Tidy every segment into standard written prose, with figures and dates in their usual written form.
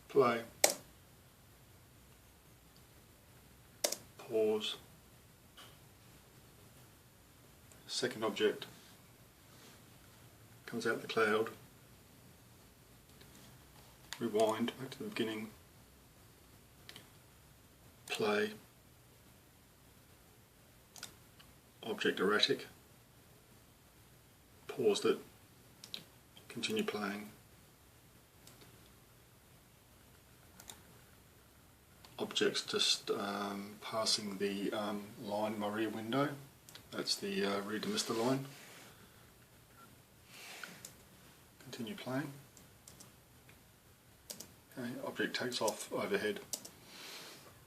play, pause, second object comes out the cloud, rewind back to the beginning, play, object erratic, paused it, continue playing, objects just passing the line in my rear window, that's the rear demister line, continue playing, okay, object takes off overhead,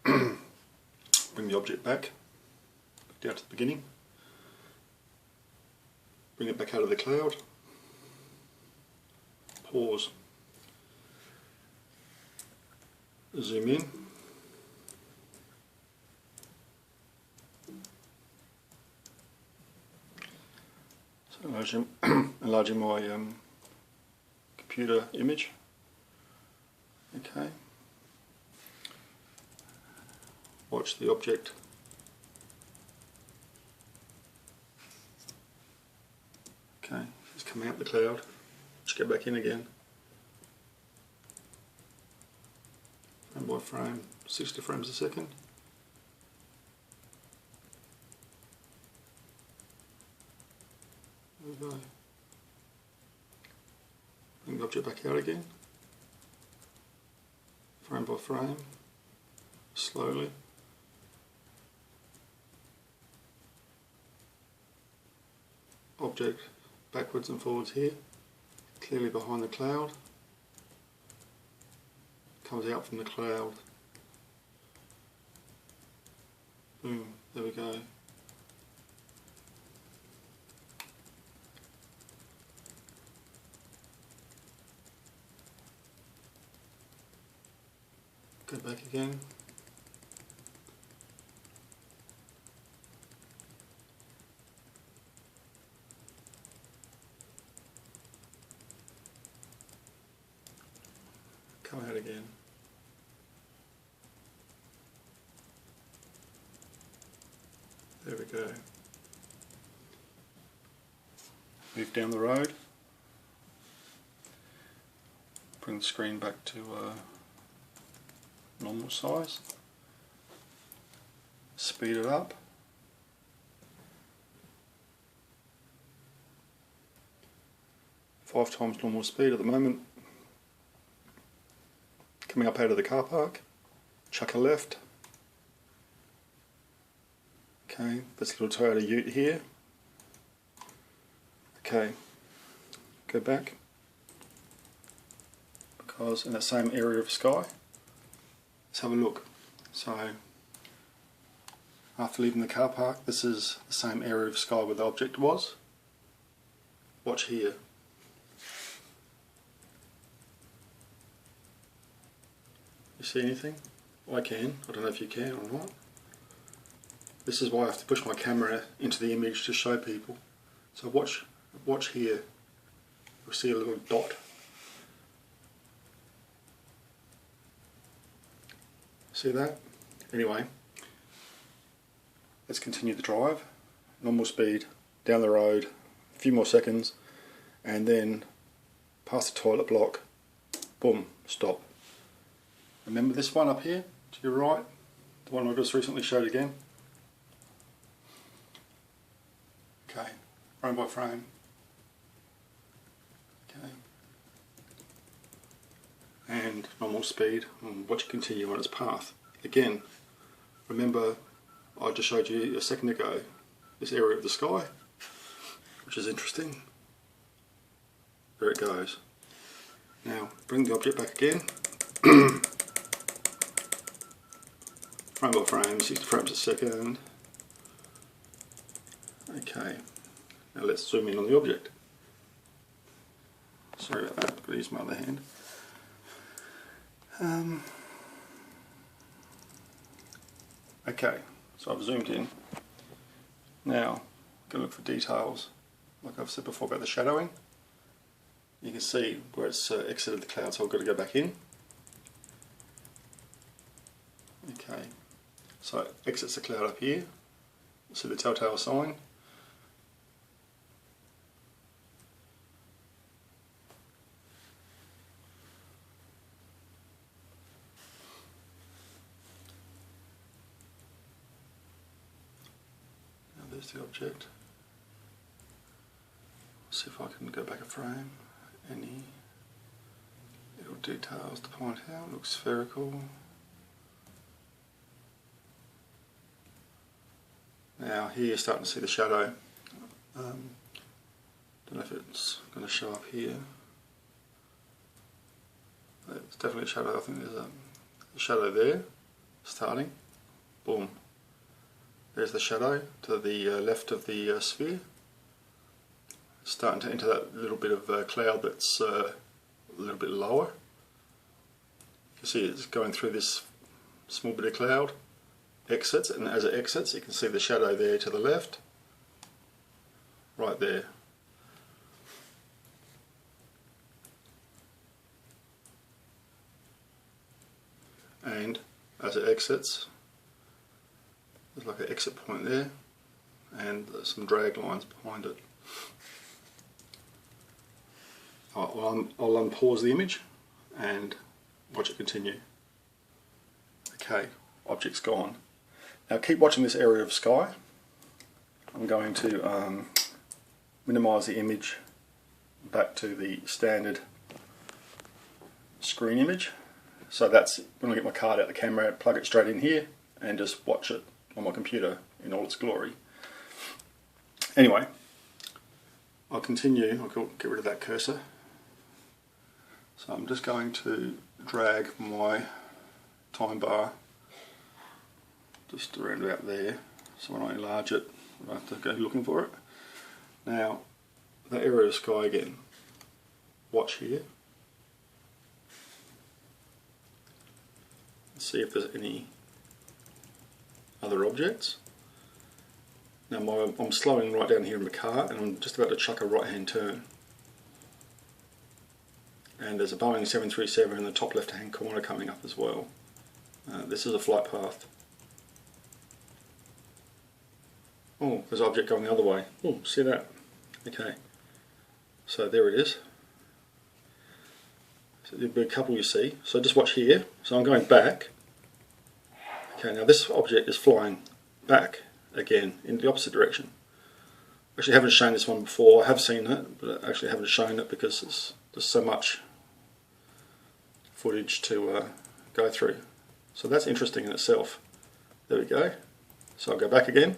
bring the object back down to the beginning, bring it back out of the cloud, pause, zoom in, so enlarging my computer image, okay, watch the object okay, it's coming out the cloud, just go back in again, frame by frame, 60 frames a second. There we go. Bring the object back out again, frame by frame, slowly. Object backwards and forwards here, clearly behind the cloud, comes out from the cloud, boom, there we go. Go back again. Come out again. There we go. Move down the road. Bring the screen back to normal size. Speed it up. Five times normal speed at the moment. Coming up out of the car park, chuck a left. Okay, this little Toyota Ute here. Okay, go back, because in that same area of sky, let's have a look. So, after leaving the car park, this is the same area of sky where the object was. Watch here. You see anything? I can. I don't know if you can or not. This is why I have to push my camera into the image to show people. So watch here. You'll see a little dot. See that? Anyway, let's continue the drive. Normal speed, down the road, a few more seconds, and then past the toilet block, boom, stop. Remember this one up here to your right, the one I just recently showed again? Okay, frame by frame. Okay. And normal speed, and watch it continue on its path. Again, remember I just showed you a second ago this area of the sky, which is interesting. There it goes. Now bring the object back again. Frame by frame, 60 frames a second. Okay, now let's zoom in on the object. Sorry about that, I've got to use my other hand. Okay, so I've zoomed in. Now, go look for details. Like I've said before about the shadowing. You can see where it's exited the cloud, so I've got to go back in. Okay, so it exits the cloud up here. See the telltale sign. Now there's the object. See if I can go back a frame. Any little details to point out. Looks spherical. Now here you're starting to see the shadow. Don't know if it's going to show up here. It's definitely a shadow. I think there's a shadow there, starting. Boom. There's the shadow to the left of the sphere. It's starting to enter that little bit of cloud that's a little bit lower. You can see it's going through this small bit of cloud. Exits, and as it exits you can see the shadow there to the left, right there. And as it exits, there's like an exit point there, and there's some drag lines behind it. I'll unpause the image and watch it continue. Okay, object's gone. Now keep watching this area of sky. I'm going to minimise the image back to the standard screen image. So that's when I get my card out the camera, plug it straight in here and just watch it on my computer in all its glory. Anyway, I'll continue. I'll get rid of that cursor. So I'm just going to drag my time bar just around about there, so when I enlarge it I don't have to go looking for it. Now the area of sky again, watch here, see if there's any other objects. Now I'm slowing right down here in the car and I'm just about to chuck a right hand turn, and there's a Boeing 737 in the top left hand corner coming up as well. This is a flight path. Oh, there's an object going the other way. Oh, see that? Okay, so there it is. So there'll be a couple you see. So just watch here. So I'm going back. Okay, now this object is flying back again in the opposite direction. Actually, I haven't shown this one before. I have seen it, but I actually haven't shown it because there's so much footage to go through. So that's interesting in itself. There we go. So I'll go back again.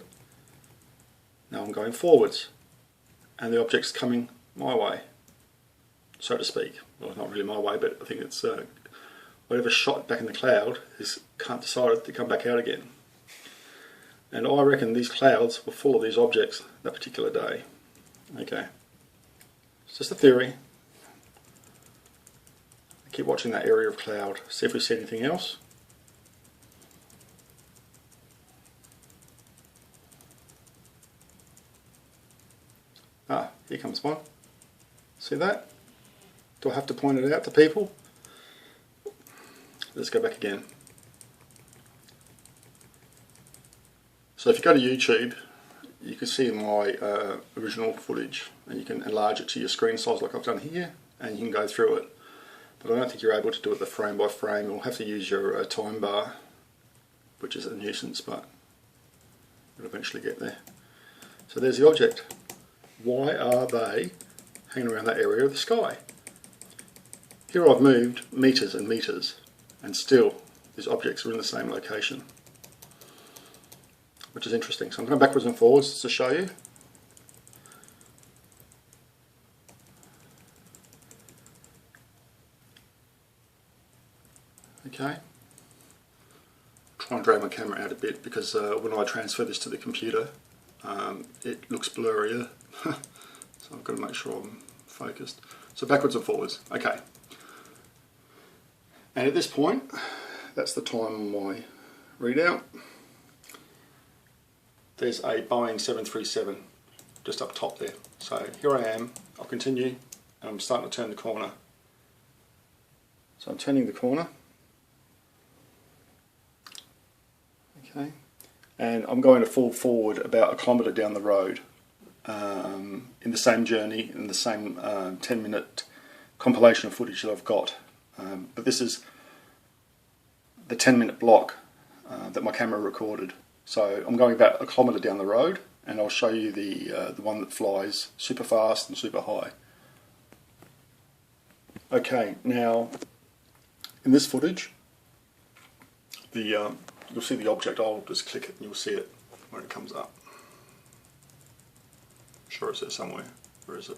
Now I'm going forwards, and the object's coming my way, so to speak. Well, not really my way, but I think it's whatever shot back in the cloud can't decide to come back out again. And I reckon these clouds were full of these objects that particular day. Okay, it's just a theory. Keep watching that area of cloud, see if we see anything else. Ah, here comes one. See that? Do I have to point it out to people? Let's go back again. So if you go to YouTube, you can see my original footage, and you can enlarge it to your screen size like I've done here, and you can go through it. But I don't think you're able to do it the frame by frame. You'll have to use your time bar, which is a nuisance, but you'll eventually get there. So there's the object. Why are they hanging around that area of the sky? Here I've moved meters and meters, and still these objects are in the same location, which is interesting. So I'm going backwards and forwards to show you. Okay. Try and drag my camera out a bit because when I transfer this to the computer, it looks blurrier. So I've got to make sure I'm focused. So backwards and forwards. Okay. And at this point, that's the time on my readout. There's a Boeing 737 just up top there. So here I am. I'll continue, and I'm starting to turn the corner. So I'm turning the corner. Okay, and I'm going to fall forward about 1 kilometre down the road in the same journey, in the same 10-minute compilation of footage that I've got. But this is the 10-minute block that my camera recorded. So I'm going about 1 kilometre down the road, and I'll show you the one that flies super fast and super high. Okay, now in this footage, you'll see the object. I'll just click it and you'll see it when it comes up. I'm sure it's there somewhere. Where is it?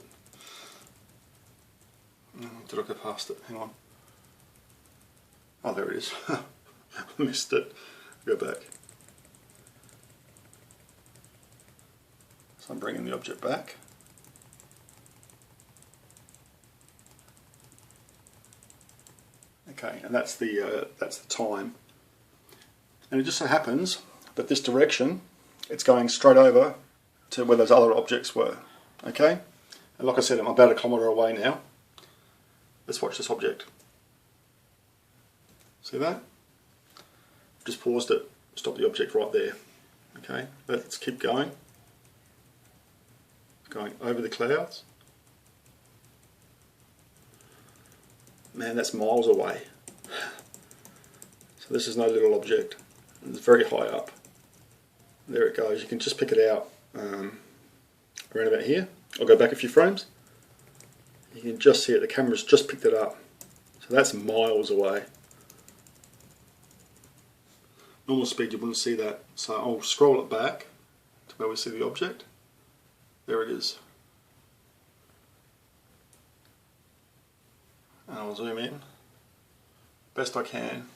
Did I go past it? Hang on. Oh, there it is. Missed it. Go back. So I'm bringing the object back. Okay, and that's the time. And it just so happens that this direction, it's going straight over to where those other objects were. Okay, and like I said, I'm about 1 kilometre away now. Let's watch this object. See that? Just paused it, stop the object right there. Okay, let's keep going. Going over the clouds. Man, that's miles away. So this is no little object. It's very high up. There it goes. You can just pick it out around about here. I'll go back a few frames. You can just see it. The camera's just picked it up. So that's miles away. Normal speed you wouldn't see that. So I'll scroll it back to where we see the object. There it is. And I'll zoom in best I can.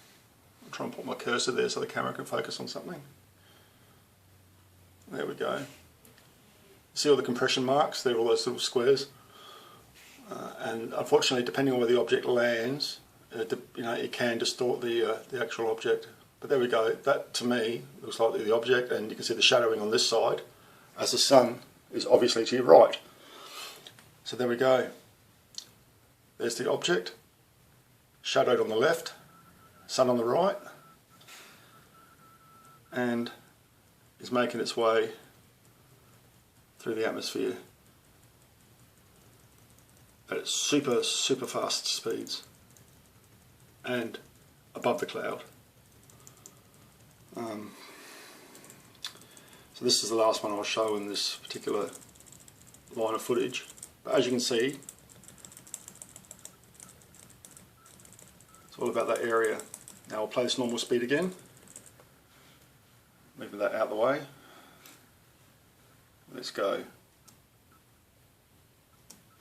I'll try and put my cursor there so the camera can focus on something. There we go. See all the compression marks? They're all those little squares. And unfortunately, depending on where the object lands, it can distort the actual object. But there we go. That to me looks like the object, and you can see the shadowing on this side, as the sun is obviously to your right. So there we go. There's the object, shadowed on the left, sun on the right, and is making its way through the atmosphere at super, super fast speeds and above the cloud. So this is the last one I'll show in this particular line of footage. But as you can see, it's all about that area. Now I'll play this normal speed again. Moving that out of the way. Let's go.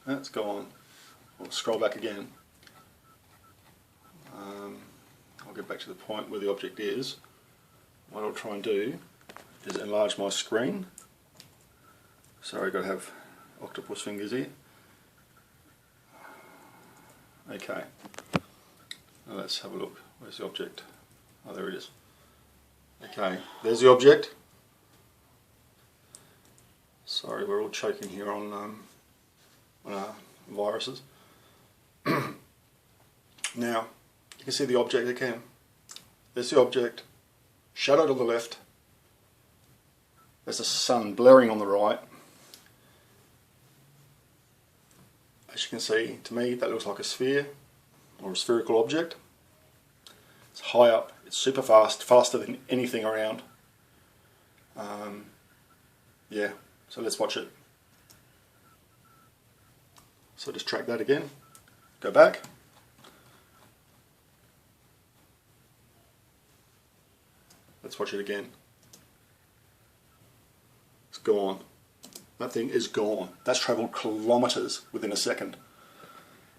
That's gone. We'll scroll back again. I'll get back to the point where the object is. What I'll try and do is enlarge my screen. Sorry, I've got to have octopus fingers here. Okay. Now let's have a look. Where's the object? Oh, there it is. Okay, there's the object. Sorry, we're all choking here on viruses. Now, you can see the object again. There's the object, shadowed on the left. There's the sun blaring on the right. As you can see, to me, that looks like a sphere or a spherical object. It's high up, it's super fast, faster than anything around. Yeah, so let's watch it. So just track that again, go back. Let's watch it again. It's gone. That thing is gone. That's travelled kilometres within a second.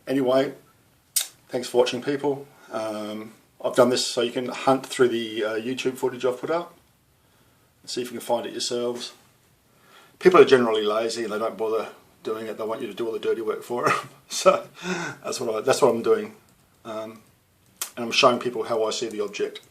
Anyway, thanks for watching, people. I've done this so you can hunt through the YouTube footage I've put up and see if you can find it yourselves. People are generally lazy and they don't bother doing it. They want you to do all the dirty work for them. So that's what I'm doing. And I'm showing people how I see the object.